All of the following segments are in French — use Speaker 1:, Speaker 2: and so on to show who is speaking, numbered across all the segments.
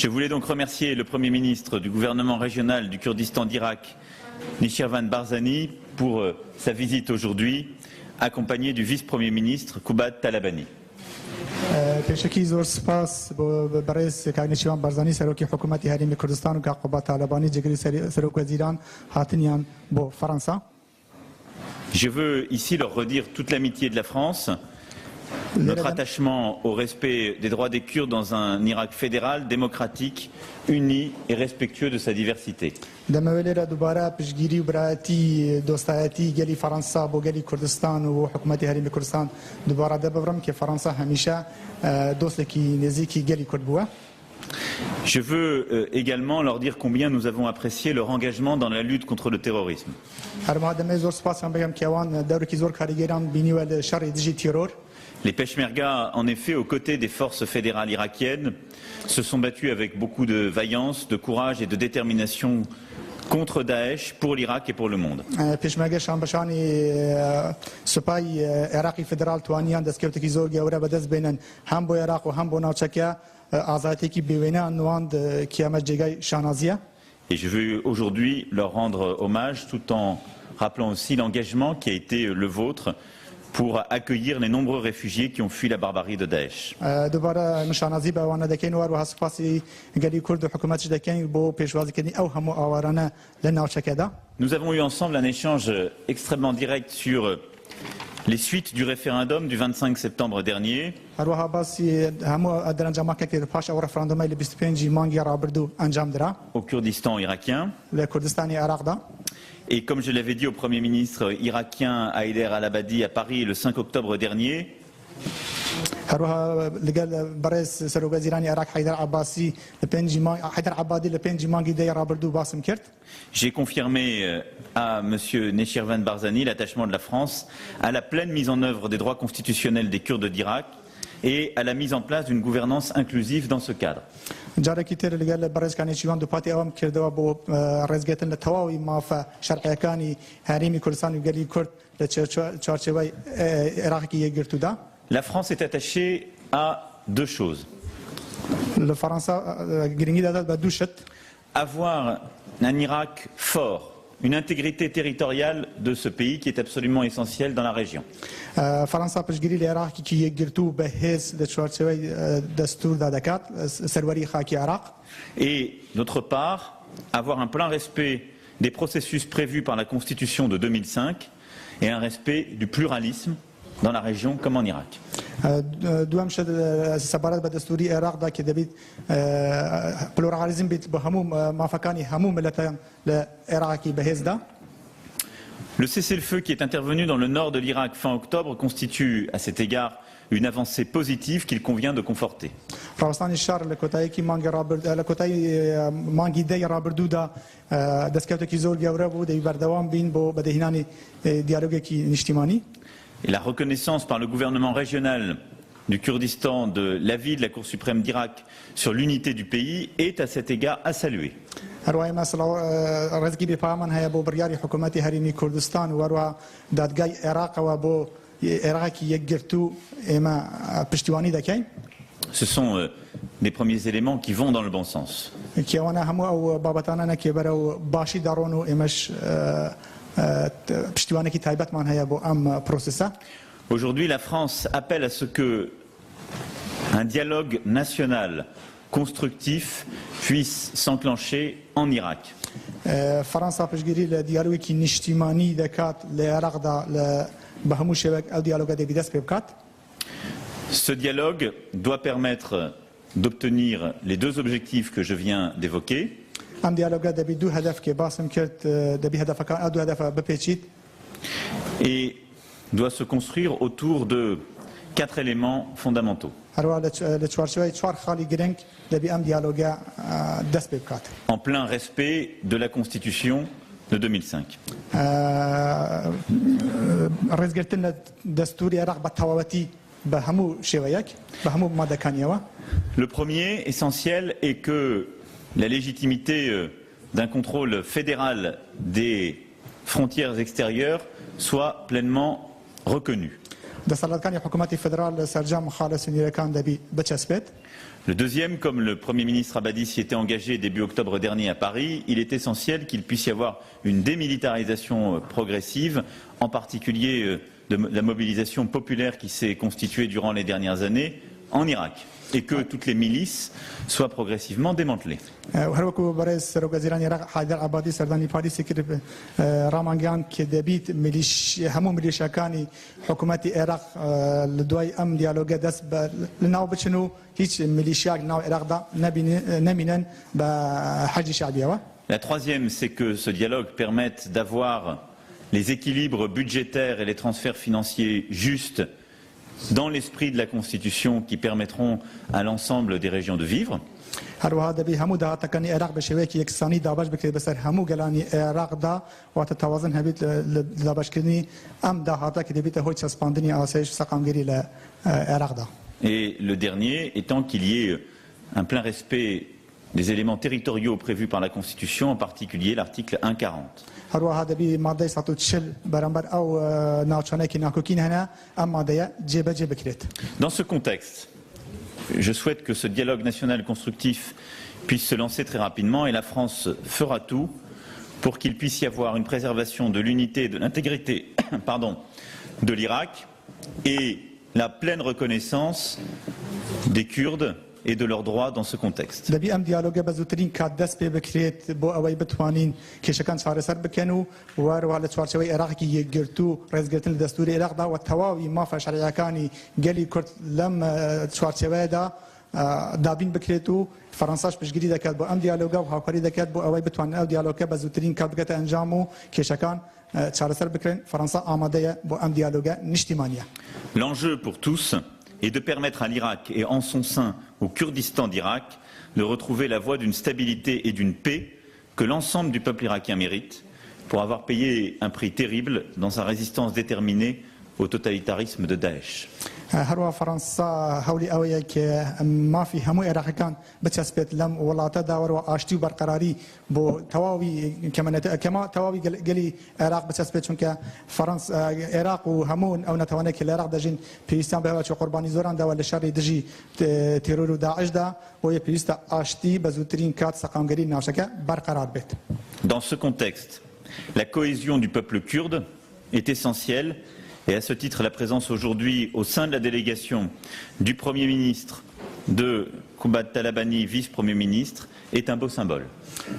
Speaker 1: Je voulais donc remercier le Premier ministre du gouvernement régional du Kurdistan d'Irak, Nechirvan Barzani, pour sa visite aujourd'hui, accompagné du vice-premier ministre Kubat Talabani.
Speaker 2: پێشکی زۆر سپاس بۆ بەڕێز کاگنیشیوان بارزانی سەرۆکی حکوومەتی هەرێمی کوردستان و کاقوبات تالەبانی جگەری سەرۆک وەزیران هاتنیان بۆ فەڕەنسا.
Speaker 1: Je veux ici leur redire toute l'amitié de la France, notre attachement au respect des droits des Kurdes dans un Irak fédéral, démocratique, uni et respectueux de sa diversité.
Speaker 2: دەمەوێت لێرە دووبارە پشتگیری و برایەتی دۆستایەتی گەلی فەڕەنسا بۆ گەلی کوردستان و حکوومەتی هەرێمی کوردستان دووبارە دەبڕم کە فەڕەنسا هەمیشە دۆستێکی نزیکی گەلی کورد بووە.
Speaker 1: Je veux également leur dire combien nous avons apprécié leur engagement dans la lutte contre le terrorisme.
Speaker 2: هەرما دەمەوێت زۆر سپاسیان بگەم کە ئەوان دەورێکی زۆر کاریگەران بینیوە لە شەڕی دژی تیرۆر.
Speaker 1: Les Peshmerga, en effet, aux côtés des forces fédérales irakiennes, se sont battus avec beaucoup de vaillance, de courage et de détermination contre Daesh, pour l'Irak et pour le monde.
Speaker 2: پێشمەرگە شانبەشانی سوپای عێراقی فدرال توانیان دەستکەوتێکی زۆر گەورە بەدەست بێنن هەم بۆ عێراق و هەم بۆ ناوچەکە ئازادیەکی بێوێنە نواند کە ئەمە جێگای شانازیە.
Speaker 1: Et je veux aujourd'hui leur rendre hommage tout en rappelant aussi l'engagement qui a été le vôtre pour accueillir les nombreux réfugiés qui ont fui la barbarie de Daesh.
Speaker 2: دووبارە نشانازی بە ئەوانە دەکەین و هەروەها سوپاسی گەلی کورد و حکوومەتیش دەکەین بۆ پێشوازیکردنی ئەو هەموو ئاوارانە لە ناوچەکەدا.
Speaker 1: Nous avons eu ensemble un échange extrêmement direct sur les suites du référendum du 25 septembre dernier.
Speaker 2: هەروەها باسی هەموو دەرەنجامەکە کرد پاش ئەو ڕەفراندۆمەی لە 25 مانگی ڕابردوو ئەنجام درا
Speaker 1: au Kurdistan irakien.
Speaker 2: لە کوردستانی عێراقدا.
Speaker 1: Et comme je l'avais dit au Premier ministre irakien Haider al-Abadi à Paris le 5 octobre dernier,
Speaker 2: هەروەها لەگەڵ بەڕێز سەرۆک وەزیرانی عێراق حەیدەر عەباسی لە 5 مانگ حەیدەر عەبادی لە 5 مانگی دەی ڕابردوو باسم کرد.
Speaker 1: j'ai confirmé à M. Nechirvan Barzani l'attachement de la France à la pleine mise en œuvre des droits constitutionnels des Kurdes d'Irak et à la mise en place d'une gouvernance inclusive dans ce cadre.
Speaker 2: جارێکی تر لەگەڵ بەڕێز کاگنیشیوان دووپاتی ئەوەم کردەوە بۆ ڕێزگرتن لە تەواوی مافە شەرعیەکانی هەرێمی کوردستان و گەلی کورد لە چوارچێوەی عێراقی یەکگرتوودا.
Speaker 1: La France est attachée à deux choses.
Speaker 2: لە فەڕەنسا گرنگی دەدات بە دوو شت.
Speaker 1: Avoir un Irak fort, une intégrité territoriale de ce pays qui est absolument essentielle dans la région.
Speaker 2: فەڕەنسا پشتگیری لە عێراقێکی یەکگرتوو بە هێز لە چوارچێوەی دەستوردا دەکات سەروەری خاکی عێراق.
Speaker 1: Et d'autre part, avoir un plein respect des processus prévus par la Constitution de 2005 et un respect du pluralisme dans la région comme en Irak.
Speaker 2: دوام شد سەبارەت بە دەستوری عێراقدا کە دەبێت پلۆرالیزم بێت بە هەموو مافەکانی هەموو ملەتەیان لە عێراقی بەهێزدا.
Speaker 1: Le cessez-le-feu qui est intervenu dans le nord de l'Irak fin octobre constitue à cet égard une avancée positive qu'il convient de conforter.
Speaker 2: ڕاوەستانی شار لە کۆتاییەکی لە کۆتایی مانگی دەی ڕابردوودا دەستکەوتێکی زۆر گەورە بوو دەبێت بەردەوام بین بۆ بەدەهێنانی دیالۆگێکی نیشتیمانی.
Speaker 1: Et la reconnaissance par le gouvernement régional du Kurdistan de l'avis de la Cour suprême d'Irak sur l'unité du pays est à cet égard à saluer.
Speaker 2: هەروەها مەسەڵە ڕێزگی بێپامان هەیە بۆ بڕیاری حکوومەتی هەرێمی کوردستان و هەروەها دادگای عێراقەوە بۆ عێراقی یەکگرتوو ئێمە پشتیوانی دەکەین.
Speaker 1: Ce sont des premiers éléments qui vont dans le bon sens.
Speaker 2: کێوانە هەموو ئەو بابەتانە نەکێ بەرەو باشی دەڕۆن و ئێمەش پشتیوانێکی تایبەتمان هەیە بۆ ئەم پرۆسسە.
Speaker 1: Aujourd'hui, la France appelle à ce que un dialogue national constructif puisse s'enclencher en Irak.
Speaker 2: فەڕەنسا پشتگیری لە دیالۆگێکی نیشتیمانی دەکات لە عێراقدا بە هەموو شێوەیەک ئەو دیالۆگە دەبێت دەست پێ بکات.
Speaker 1: Ce dialogue doit permettre d'obtenir les deux objectifs que je viens d'évoquer.
Speaker 2: ئەم دیالۆگە دەبێت دوو هەدەف کە باسم کرد دەبێت هەدەفەکان ئەو دوو هەدەفە بپێچیت.
Speaker 1: Et doit se construire autour de 4 éléments fondamentaux.
Speaker 2: هەروەها لە چوارچێوەی 4 خاڵی گرنگ دەبێت ئەم دیالۆگە دەست پێ بکات.
Speaker 1: En plein respect de la Constitution de 2005.
Speaker 2: ڕێزگرتن لە دەستوری عێراق بە تەواوەتی بە هەموو شێوەیەک بە هەموو مادەکانیەوە.
Speaker 1: Le premier essentiel est que la légitimité d'un contrôle fédéral des frontières extérieures soit pleinement reconnue.
Speaker 2: دەسەڵاتەکانی حکوومەتی فدرال لە سەرجەم خاڵە سنوورەکان دەبێت بچەسبێت.
Speaker 1: Le deuxième, comme le Premier ministre Abadi s'y était engagé début octobre dernier à Paris, il est essentiel qu'il puisse y avoir une démilitarisation progressive, en particulier de la mobilisation populaire qui s'est constituée durant les dernières années en Irak, et que toutes les milices soient progressivement démantelées.
Speaker 2: وهروكو برئيس سروق وزيران العراق حيدر عبادي سرداني باريس كتب رامانجان كدبيت ميليش همو ميليشيا كاني حكومة العراق لدواي ام ديالوجا داس لناو بتشنو هيك ميليشيا ناو العراق دا نمينا بحاجة شعبية.
Speaker 1: La troisième, c'est que ce dialogue permette d'avoir les équilibres budgétaires et les transferts financiers justes dans l'esprit de la Constitution qui permettront à l'ensemble des régions de vivre.
Speaker 2: هروها دبي همو دا تكني العراق بشويك يكساني دابش بكري بسر همو قلاني العراق دا وتتوازن هبيت دابش كني ام دا هاتا كدبيت هو تسباندني اسايش سقامغيري للعراق دا.
Speaker 1: Et le dernier étant qu'il y ait un plein respect des éléments territoriaux prévus par la Constitution, en particulier l'article 140.
Speaker 2: هروها دبي ماده ساتو تشل برامبر او ناچانه كي ناكوكين هنا ام ماده جيبه جيبكريت.
Speaker 1: Dans ce contexte, je souhaite que ce dialogue national constructif puisse se lancer très rapidement et la France fera tout pour qu'il puisse y avoir une préservation de l'unité et de l'intégrité de l'Irak et la pleine reconnaissance des Kurdes et de leurs droits dans ce contexte.
Speaker 2: دبي ام ديالوجا بزوترين كادس بكريت بو اوي بتوانين كيشكان صار سر بكنو وارو على تشوارشوي عراقي يجرتو رزقتن الدستور العراق دا والتواوي ما فاش على كاني قالي كرت لم تشوارشوي دا دابين بكريتو فرنساش باش جديده كات بو ام ديالوجا وهاكوري دكات بو اوي بتوان او ديالوجا بزوترين كابكت انجامو كيشكان صار سر بكرين فرنسا اماده بو ام ديالوجا نشتيمانيا.
Speaker 1: L'enjeu pour tous est de permettre à l'Irak et en son sein au Kurdistan d'Irak de retrouver la voie d'une stabilité et d'une paix que l'ensemble du peuple irakien mérite pour avoir payé un prix terrible dans sa résistance déterminée au totalitarisme de Daesh.
Speaker 2: هروا فرنسا هولي اويك ما في همو عراق كان بتثبت لم ولاتا داور واشتي برقراري بو تواوي كما تواوي قالي عراق بتثبت چونك فرنسا عراق وهمون او نتوانك العراق دجين بيستان به قرباني زوران دا ولا شر دجي تيرور داعش دا وهي بيستا اشتي بزوترين كات سقامغري ناشكا برقرار بيت.
Speaker 1: Dans ce contexte, la cohésion du peuple kurde est essentielle. Et à ce titre, la présence aujourd'hui au sein de la délégation du Premier ministre, de Koubat Talabani, vice-premier ministre, est un beau symbole.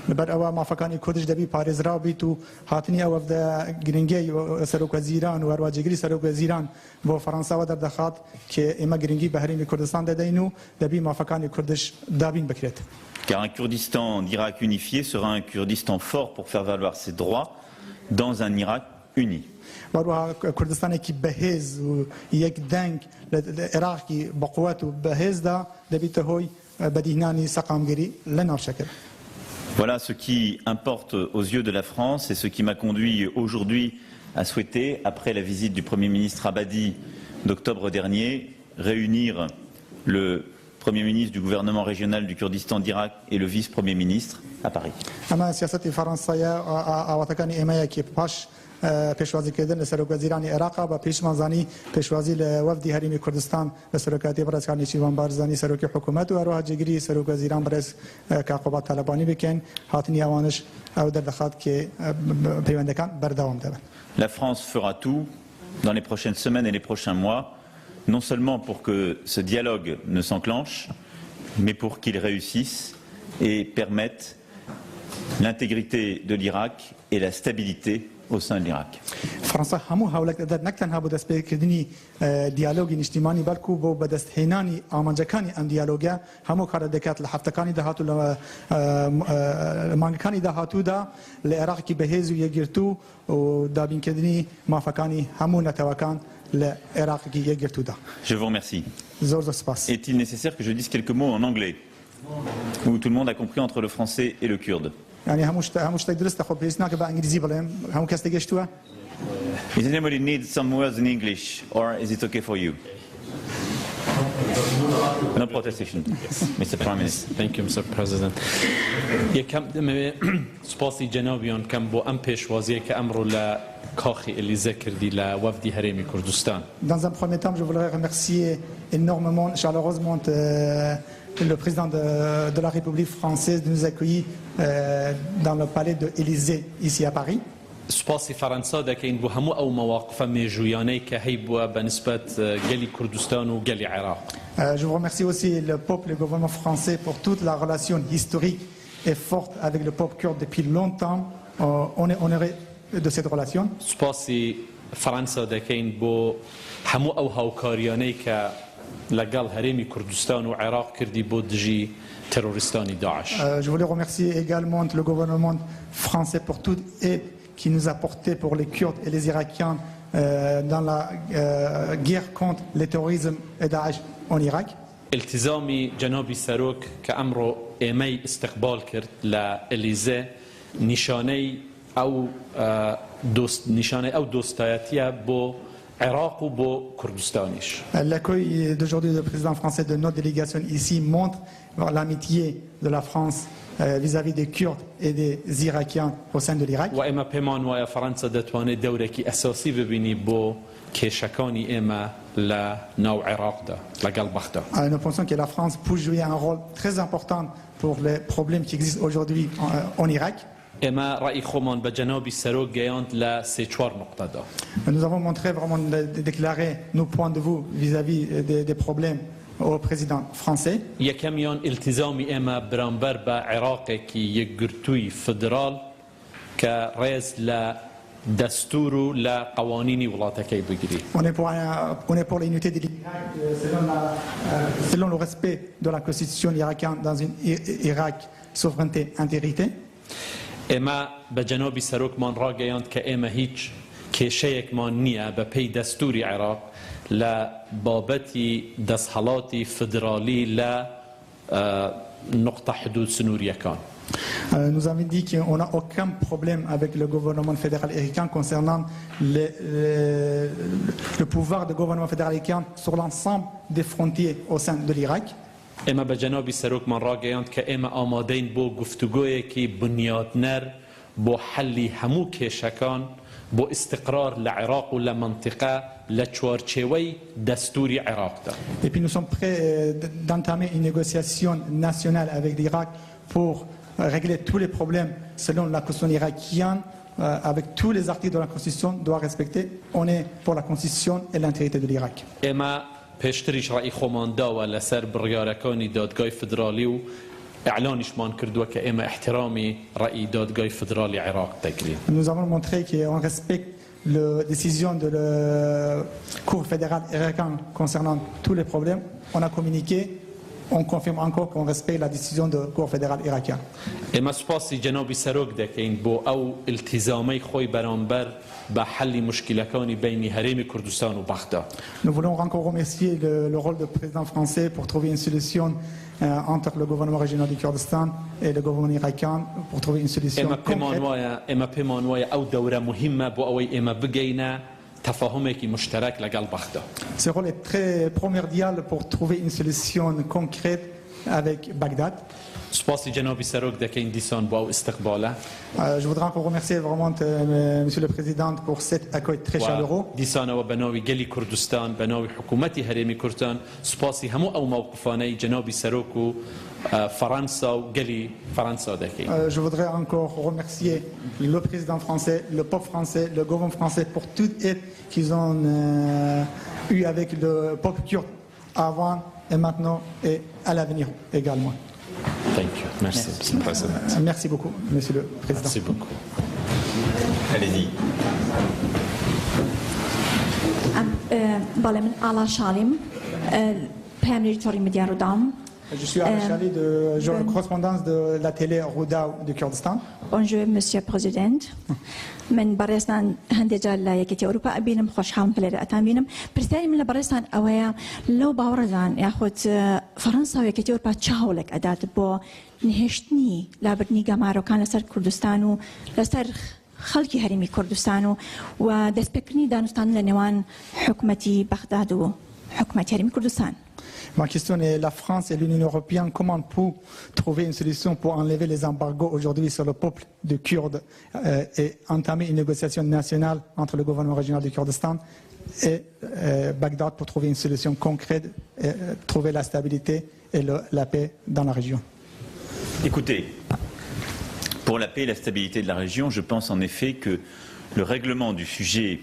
Speaker 2: لبر أوا ما فكاني كودش دبي باريس رابيتو هاتني أو فدا جرينجي سروق وزيران ورواجيري سروق وزيران بو فرنسا ودر دخات كإما جرينجي بحرين كردستان دينو دبي ما فكاني كردش دابين بكرت.
Speaker 1: Car un Kurdistan d'Irak unifié sera un Kurdistan fort pour faire valoir ses droits dans un Irak uni.
Speaker 2: وروها كردستان كي بهز ويك دنك العراقي بقوته بهز دا دبيته هوي بديناني سقامغري لنا شكل.
Speaker 1: Voilà ce qui importe aux yeux de la France et ce qui m'a conduit aujourd'hui à souhaiter, après la visite du Premier ministre Abadi d'octobre dernier, réunir le Premier ministre du gouvernement régional du Kurdistan d'Irak et le vice-premier ministre à Paris.
Speaker 2: پیشوازی کردن لسروک وزیران عراق و پیشمانزانی پیشوازی لوفدی حریم کردستان لسروکاتی براسکانی چیوان بارزانی سروک حکومت و اروها جگری سروک وزیران برس کاقوبات طالبانی بکن هاتنی اوانش او در دخات که پیوندکان بردوام دارن.
Speaker 1: La France fera tout dans les prochaines semaines et les prochains mois, non seulement pour que ce dialogue ne s'enclenche, mais pour qu'il réussisse et permette l'intégrité de l'Irak et la stabilité au sein de l'Irak.
Speaker 2: فرنسا همو هولك در نکتن ها بدست بکردنی دیالوگی اجتماعی بلکو با بدست هینانی آمانجکانی ام دیالوگا همو کار دکات لحفتکانی دهاتو مانگکانی دهاتو دا لعراق کی بهزو یگرتو و دابین کردنی مافکانی همو نتوکان لعراق کی یگرتو دا.
Speaker 1: Je vous remercie.
Speaker 2: زور سپاس.
Speaker 1: Est-il nécessaire que je dise quelques mots en anglais, où tout le monde a compris entre le français et le kurde?
Speaker 2: يعني هموش درست خب بيسناك بانجليزي بلهم هم كاستيجشتوا.
Speaker 1: Does anybody need some words in English, or is it okay for you? No protestation, Mr. Prime Minister.
Speaker 3: Thank you, Mr. President. یکم سپاسی جنابیان کم با ام پیشوازی که امر ل کاخی الیزه کردی لوفدی هرمی کردستان.
Speaker 2: Dans un premier temps, je voudrais remercier énormément, chaleureusement, le président de la République française de nous accueillir dans le palais de l'Élysée, ici à Paris.
Speaker 3: سپاسی فرانسا دکین بو همو او مواقف میجویانه که هی بو بنسبت گلی کردستان و گلی عراق.
Speaker 2: Je vous remercie aussi le peuple, le gouvernement français pour toute la relation historique et forte avec le peuple kurde depuis longtemps. On est honoré de cette relation.
Speaker 3: سپاسی فرانسا دکین بو همو او هاوکاریانه که لگل هرمی کردستان و عراق کردی بو دجی تروریستانی داعش.
Speaker 2: Je voulais remercier également le gouvernement français pour toute aide qui nous a porté pour les Kurdes et les Irakiens dans la guerre contre le terrorisme et Daesh en Irak.
Speaker 3: التزامي جنابي ساروك كأمره إيمي استقبال كرت لإليزي نشاني أو دوستاياتيا بو عراق وبو كردستانيش.
Speaker 2: L'accueil d'aujourd'hui du président français de notre délégation ici montre l'amitié de la France vis-à-vis des Kurdes et des Irakiens au sein de l'Irak.
Speaker 3: وإما بيمان ويا فرنسا دتواني دوركي أساسي ببيني بو كيشكاني إما لناو عراق دا لقلب بخدا.
Speaker 2: Nous pensons que la France peut jouer un rôle très important pour les problèmes qui existent aujourd'hui en Irak.
Speaker 3: إما رأي خومان بجنابي سروق جيانت لسيشوار نقطة دا.
Speaker 2: Nous avons montré vraiment déclaré nos points de vue vis-à-vis des problèmes au président français.
Speaker 3: يكميان التزامي إما برانبر بعراق كي يقرتوي فدرال كرئيس لدستور لقوانين ولاتكي بجري.
Speaker 2: On est pour l'unité de l'Irak selon le respect de la constitution irakienne dans une Irak souveraineté intégrité.
Speaker 3: إما بجنابي سروك من راجيانت كإما هيج كشيك من نية ببي دستوري عراق لبابتي دسحلاتي فدرالي لا نقطة حدود سنوريا كان.
Speaker 2: Nous avons dit qu'on n'a aucun problème avec le gouvernement fédéral américain concernant le pouvoir du gouvernement fédéral américain sur l'ensemble des frontières au sein de l'Irak.
Speaker 3: إما بجنابي سروك من راجيانت كإما آمادين بو گفتگوی كي بنياد نر بو حلي همو كيشكان بو استقرار لعراق ولا منطقة لتشوارچوي دستوري عراق دا.
Speaker 2: Et puis nous sommes prêts d'entamer une négociation nationale avec l'Irak pour régler tous les problèmes selon la constitution irakienne avec tous les articles de la constitution doit respecter. On est pour la constitution et l'intégrité de l'Irak.
Speaker 3: إما پیشتریش رأی خومان داوه لسر بڕیارەکانی دادگای فدرالی و اعلانش مان کردووە کە ئێمە احترامی رأی دادگای فدرالی عراق دەگرین.
Speaker 2: Nous avons montré qu'on respecte la décision de la Cour fédérale irakienne concernant tous les problèmes. On a communiqué, on confirme encore qu'on respecte la décision de la Cour fédérale irakienne.
Speaker 3: ئێمە سوپاسی جەنابی سەرۆک دەکەین بۆ ئەو التیزامەی خۆی بەرامبەر بە حەلی مشکلەکانی بینی هەرێمی کوردستان و بەغدا.
Speaker 2: Nous voulons encore remercier le rôle du président français pour trouver une solution entre le gouvernement régional du Kurdistan et le gouvernement irakien pour trouver une solution concrète.
Speaker 3: ئێمە پێمان وایە ئەو دەورە مهمە بۆ ئەوەی ئێمە بگەینە تفاهمێکی مشترک لەگەڵ بەغدا.
Speaker 2: Ce rôle est très primordial pour trouver une solution concrète avec Bagdad.
Speaker 3: سپاسی جنابی سەرۆک دەکەین دیسان بۆ ئەو استقبالە.
Speaker 2: Je voudrais encore remercier vraiment Monsieur le Président pour cet accueil très chaleureux.
Speaker 3: دیسانەوە بەناوی گەلی کوردستان بەناوی حکوومەتی هەرێمی کوردستان سپاسی هەموو ئەو مووقفانەی جنابی سەرۆک و فەرەنسا و گەلی فەرەنسا دەکەین.
Speaker 2: Je voudrais encore remercier le président français, le peuple français, le gouvernement français pour toute aide qu'ils ont eu avec le peuple kurde avant et maintenant et à l'avenir également.
Speaker 3: Thank you. Merci, Mr. President.
Speaker 2: Merci beaucoup, Monsieur le Président.
Speaker 3: Merci beaucoup.
Speaker 1: Allez-y.
Speaker 4: بالا من آلا شالیم پیامنری توری مدیا رو دام.
Speaker 2: Je suis à la chalet de correspondance de la télé Rouda du Kurdistan.
Speaker 4: Bonjour, Monsieur le Président. من برستان هندجال لا يكتي أوروبا أبينم خوش حام كلر أتامينم برثاني من برستان أويا لو باوردان ياخد فرنسا ويكتي أوروبا تشاولك أداة بو نهشتني لابرني جمارو كان لسر كردستانو لسر خلقي هرمي كردستانو ودسبكني دانستان لنوان حكمتي بغداد وحكمتي هرمي كردستان.
Speaker 2: Ma question est, la France et l'Union européenne, comment peut trouver une solution pour enlever les embargos aujourd'hui sur le peuple de Kurdes et entamer une négociation nationale entre le gouvernement régional du Kurdistan et Bagdad pour trouver une solution concrète, et trouver la stabilité et la paix dans la région?
Speaker 1: Écoutez, pour la paix et la stabilité de la région, je pense en effet que le règlement du sujet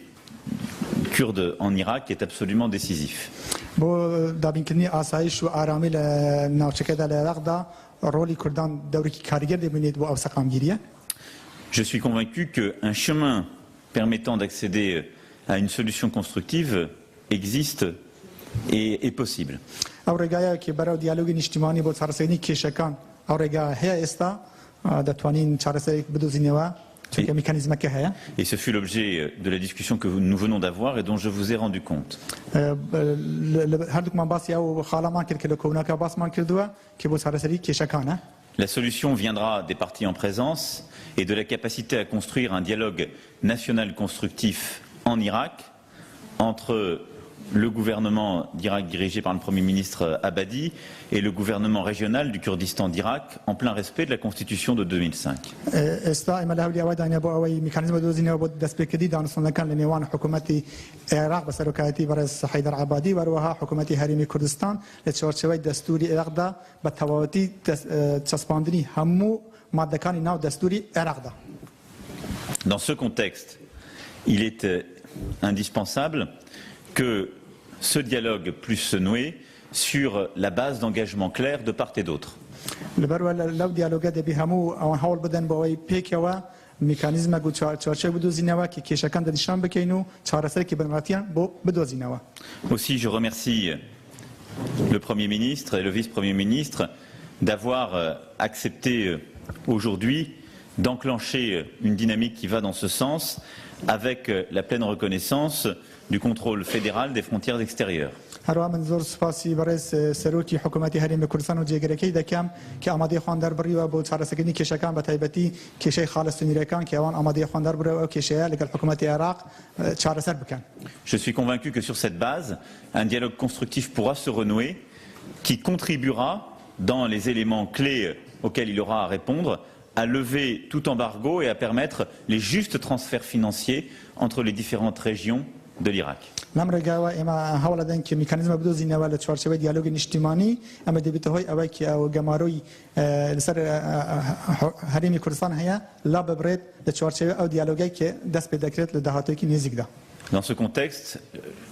Speaker 1: kurde en Irak est absolument décisif.
Speaker 2: بۆ دابینکردنی ئاسایش و ئارامی لە ناوچەکەدا لە عێراقدا ڕۆلی کوردان دەورێکی کاریگەر دەبینێت بۆ ئەو سەقامگیریە.
Speaker 1: Je suis convaincu qu'un chemin permettant d'accéder à une solution constructive existe et est possible.
Speaker 2: ئەو ڕێگایە کە بەرەو دیالۆگی نیشتیمانی بۆ چارەسەرکردنی کێشەکان ئەو ڕێگا هەیە ئێستا دەتوانین چارەسەرێک بدۆزینەوە.
Speaker 1: Et ce fut l'objet de la discussion que nous venons d'avoir et dont je vous ai rendu compte. La solution viendra des partis en présence et de la capacité à construire un dialogue national constructif en Irak entre le gouvernement d'Irak dirigé par le Premier ministre Abadi et le gouvernement régional du Kurdistan d'Irak en plein respect de la Constitution de 2005. Dans ce contexte, il est indispensable que ce dialogue puisse se nouer sur la base d'engagements clairs de part et d'autre. Aussi, je remercie le Premier ministre et le Vice-Premier ministre d'avoir accepté aujourd'hui d'enclencher une dynamique qui va dans ce sens avec la pleine reconnaissance du contrôle fédéral des frontières extérieures. Je suis convaincu que sur cette base, un dialogue constructif pourra se renouer qui contribuera, dans les éléments clés auxquels il aura à répondre, à lever tout embargo et à permettre les justes transferts financiers entre les différentes régions de l'Irak. Dans ce contexte,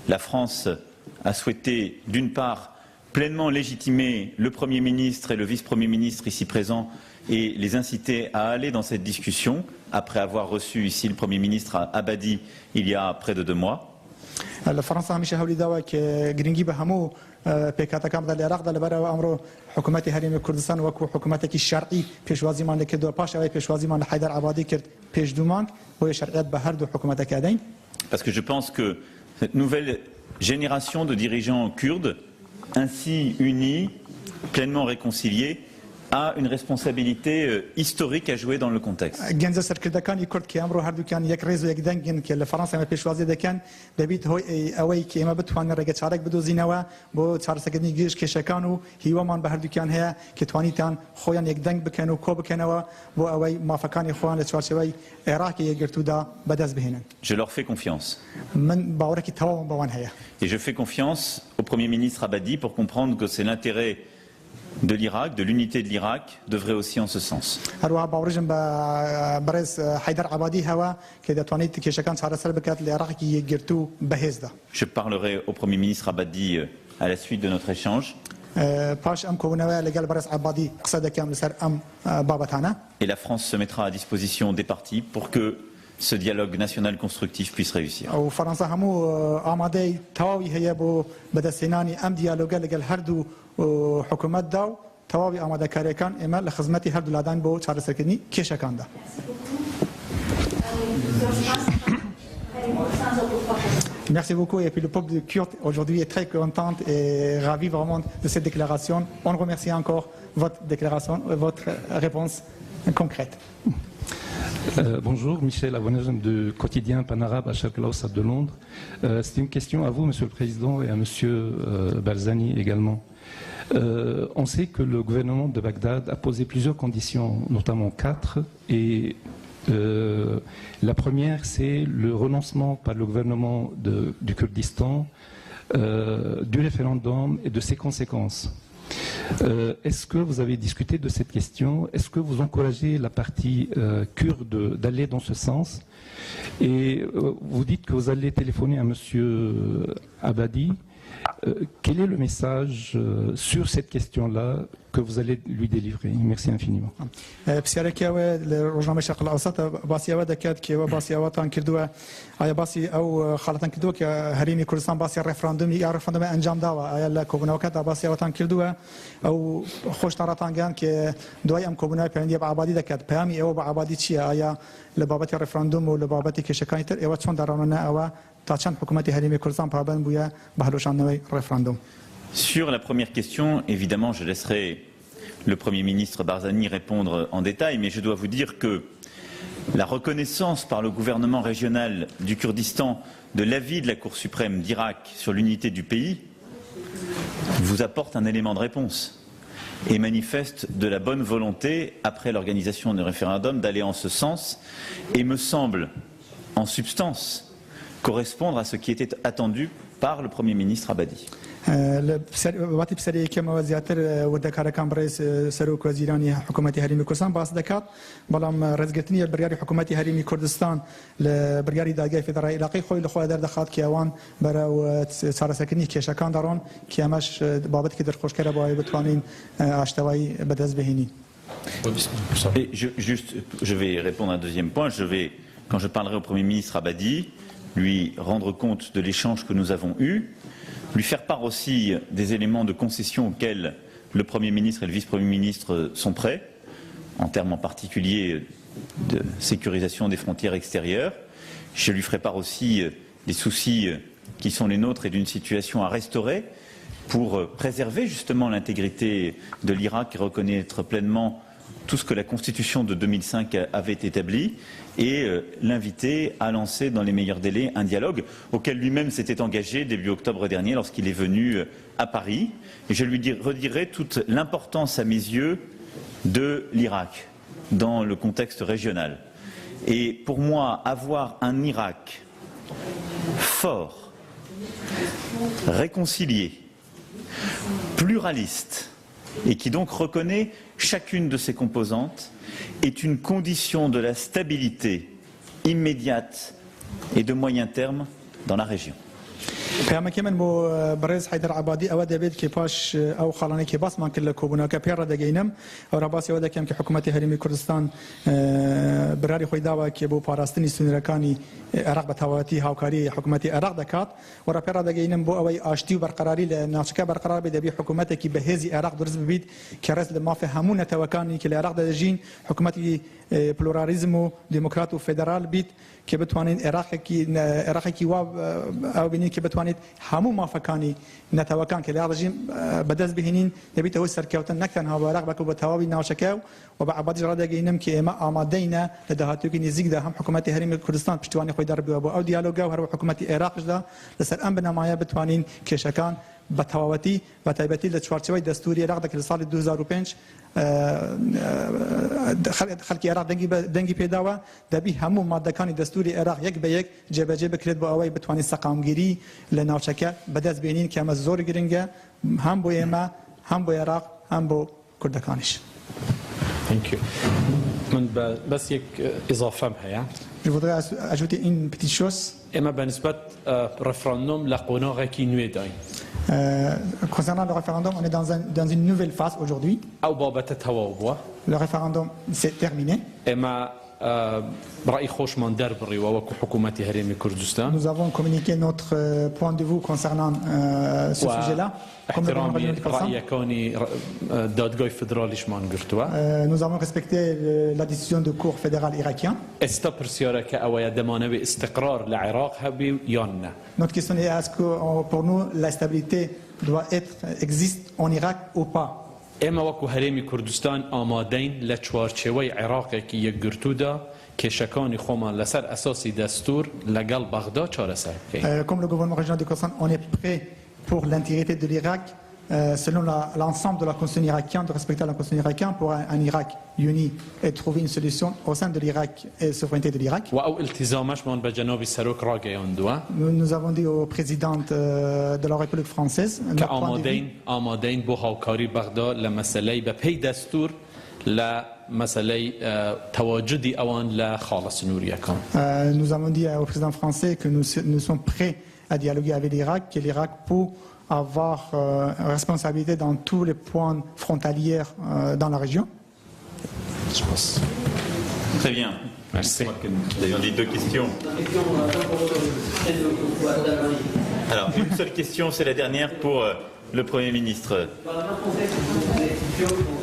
Speaker 1: la France a souhaité, d'une part, pleinement légitimer le Premier ministre et le Vice-Premier ministre ici présents et les inciter à aller dans cette discussion, après avoir reçu ici le Premier ministre Abadi il y a près de 2 mois.
Speaker 2: الفرنسا همیشه هولی داوا که گرینگی به همو پیکاتکان در عراق در برای امر حکومت هرم کردستان و حکومتی که شرعی پیشوازی مان کرد و پاش اوی پیشوازی مان حیدر عبادی کرد پیش دومان و شرعیت به هر دو حکومت کردین.
Speaker 1: Parce que je pense que cette nouvelle génération de dirigeants kurdes, ainsi unis, pleinement réconciliés, a une responsabilité historique à jouer dans le contexte. Je leur fais confiance. Et je fais confiance au Premier ministre Abadi pour comprendre que c'est l'intérêt de l'Irak, de l'unité de l'Irak, devrait aussi en ce sens. Je parlerai au Premier ministre Abadi à la suite de notre échange. Et la France se mettra à disposition des partis pour que ce dialogue national constructif puisse réussir.
Speaker 2: Merci beaucoup. Et puis le peuple kurde aujourd'hui est très content et ravi vraiment de cette déclaration. On remercie encore votre déclaration, votre réponse concrète.
Speaker 5: Bonjour, Michel Abounajem de quotidien Panarabe à Sharq el-Awsat de Londres. C'est une question à vous, Monsieur le Président, et à Monsieur Barzani également. On sait que le gouvernement de Bagdad a posé plusieurs conditions, notamment 4, et la première, c'est le renoncement par le gouvernement du Kurdistan du référendum et de ses conséquences. Est-ce que vous avez discuté de cette question? Est-ce que vous encouragez la partie kurde d'aller dans ce sens? Et vous dites que vous allez téléphoner à Monsieur Abadi. Quel est le message sur cette question-là que vous allez lui délivrer? Merci infiniment.
Speaker 2: بسیار که روزنامه شرق الاوسط باسی و دکات که باسی وطن کردوه آیا باسی او خالتن کردوه که هریمی کردستان باسی رفراندوم یا رفراندوم انجام داوه آیا لکوبناوکات باسی وطن کردوه او خوش طراتان گان که دوای ام کوبنای پیوندی با عبادی دکات پیامی او با عبادی چیه آیا لبابت رفراندوم و لبابت که شکانی تر او چون درانه او تا چند حکومت هریمی کردستان پابند بوده بهلوشان رفراندوم.
Speaker 1: Sur la première question, évidemment, je laisserai le Premier ministre Barzani répondre en détail, mais je dois vous dire que la reconnaissance par le gouvernement régional du Kurdistan de l'avis de la Cour suprême d'Irak sur l'unité du pays vous apporte un élément de réponse et manifeste de la bonne volonté, après l'organisation du référendum, d'aller en ce sens et me semble, en substance, correspondre à ce qui était attendu par le Premier ministre Abadi.
Speaker 2: وقتی بسری که موازیاتر و دکارکان برای سروک وزیرانی حکومتی هریمی کردستان باز دکات بلام رزگرتنی بریاری حکومتی هریمی کردستان لبریاری دادگاه فدرال عراقی خوی لخواه در دخات که اوان برای سرسکنی کشکان دارون که همش بابت که در خوشکره باید بتوانین اشتوایی بدز بهینی.
Speaker 1: Je vais répondre à un deuxième point. Quand je parlerai au Premier ministre Abadi, lui rendre compte de l'échange que nous avons eu, lui faire part aussi des éléments de concession auxquels le Premier ministre et le Vice-Premier ministre sont prêts, en termes en particulier de sécurisation des frontières extérieures. Je lui ferai part aussi des soucis qui sont les nôtres et d'une situation à restaurer pour préserver justement l'intégrité de l'Irak et reconnaître pleinement tout ce que la Constitution de 2005 avait établi et l'inviter à lancer dans les meilleurs délais un dialogue auquel lui-même s'était engagé début octobre dernier lorsqu'il est venu à Paris. Et je lui redirai toute l'importance à mes yeux de l'Irak dans le contexte régional. Et pour moi, avoir un Irak fort, réconcilié, pluraliste, et qui donc reconnaît chacune de ses composantes, est une condition de la stabilité immédiate et de moyen terme dans la région.
Speaker 2: پیام که من با برز حیدر عبادی اول دبید که پاش او خالانی که باس من کل کوبنا که پیر دگینم او رباسی اول دکم که حکومت هریمی کردستان براری خوی داوا که با پاراستنی سنرکانی عراق بتواتی هاوکاری حکومت عراق دکات و را پیر دگینم با اوی آشتی و برقراری لناچکه برقرار بده بی حکومت که به هزی عراق درز ببید که رز لما فهمون توکانی که العراق دجین حکومت پلورالیزم و دموکرات و فدرال بیت که بتوانین عراقی کی و او بینین که بتوانید همو مافکانی نتوکان که لرژیم بدز بهینین نبیته هو سرکوتن نکتن ها عراق بکو بتوابی ناوشکاو و بعد جراده گینم که ما آمادینا لدهاتو کی نزیک ده هم حکومت هرم کردستان پشتوانی خو در بو او دیالوگ و هر حکومت عراق ده لسر ام بنمایا بتوانین کشکان بتواوتی و تایبتی لچوارچوی دستوری عراق دک سال 2005 خلق عراق دنگی پیداوه دبی همو مادهکانی دستوری عراق یک به یک جبهه بکرد با اوی بتوانی سقامگیری لناوچکه بدز بینین که هم زور گرنگه هم بو ایما هم بو عراق هم بو کردکانش.
Speaker 3: Thank you. من بس یک اضافه هيا.
Speaker 2: Je voudrais ajouter une petite chose.
Speaker 3: اما بالنسبه رفراندوم لقوناغ کی نوی داین.
Speaker 2: Concernant le référendum, on est dans une nouvelle phase aujourd'hui.
Speaker 3: او بابت تواوبوا.
Speaker 2: Le référendum c'est terminé.
Speaker 3: اما رأي خوش من در بری و وکو حکومت هرمی کردستان.
Speaker 2: Nous avons communiqué notre point de vue concernant ce sujet-là.
Speaker 3: احترامی رأی کانی دادگاه فدرالیش من گرتوا.
Speaker 2: Nous avons respecté la décision de cour fédérale irakienne.
Speaker 3: استپرسیاره که اویا دمانه به استقرار لعراق هبی یا نه.
Speaker 2: Notre question est est-ce que pour nous la stabilité doit existe en Irak ou pas?
Speaker 3: ئێمە وەکو هەرێمی کوردستان ئامادەین لە چوارچێوەی عێراقێکی یەکگرتوودا کێشەکانی خۆمان لەسەر ئەساسی دەستور لەگەڵ بەغدا چارەسەر بکەین.
Speaker 2: Comme le gouvernement régional du Kurdistan, on est prêt pour l'intégrité de l'Irak, selon l'ensemble de la constitution irakienne, de respecter la constitution irakienne pour un Irak uni et trouver une solution au sein de l'Irak et la souveraineté de l'Irak.
Speaker 3: و ئەو ئیلتیزامەشمان بە جەنابی سەرۆک ڕاگەیاندووە
Speaker 2: Nous avons dit au président de la République française
Speaker 3: کە ئامادەین بۆ هاوکاری بەغدا لە مەسەلەی بە پێی دەستور لە مەسەلەی تەواجدی ئەوان لە خاڵە سنووریەکان.
Speaker 2: Nous avons dit au président français que nous sommes prêts à dialoguer avec l'Irak, que l'Irak peut avoir responsabilité dans tous les points frontaliers dans la région.
Speaker 1: Très bien.
Speaker 3: Merci.
Speaker 1: Nous avions dit 2 questions. Alors, une seule question, c'est la dernière pour le Premier ministre.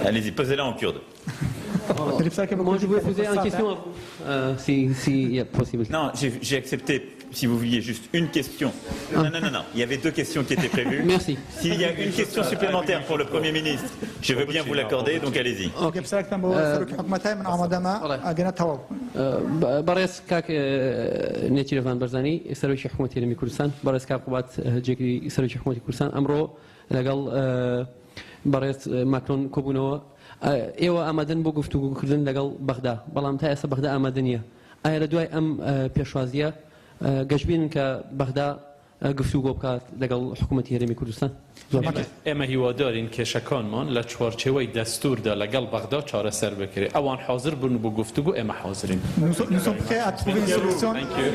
Speaker 1: Allez-y, posez-la en kurde.
Speaker 6: Moi, je voulais poser une question à vous, s'il y a possible.
Speaker 1: Non, j'ai accepté, si vous vouliez, juste une question. Non. Il y avait 2 questions qui étaient prévues.
Speaker 6: Merci.
Speaker 1: S'il y a une question supplémentaire pour le Premier ministre, je veux bien vous l'accorder, donc allez-y.
Speaker 6: بەڕێز کاک نێچیرەڤان بەرزانی سەرۆکی حکوومەتی هەرێمی کوردستان بەڕێز کاک قوبات جێگری سەرۆکی حکوومەتی کوردستان ئەمڕۆ لەگەڵ بەڕێز ماکرۆن کۆبوونەوە ئێوە ئامادەن بۆ گفتوگوکردن لەگەڵ بەغدا بەڵام تا ئێستا بەغدا ئامادە نییە ئایا لە دوای ئەم پێشوازیە گەشتبینن کە بەغدا گفتوگۆ بکات لەگەڵ حکوومەتی هەرێمی کوردستان
Speaker 3: ئێمە هیوادارین کێشەکانمان لە چوارچێوەی دەستوردا لەگەڵ بەغدا چارەسەر بکرێت ئەوان حاضر بوون بۆ گفتوگۆ ئێمە حاضرین.
Speaker 2: Nous sommes prêts à trouver une solution.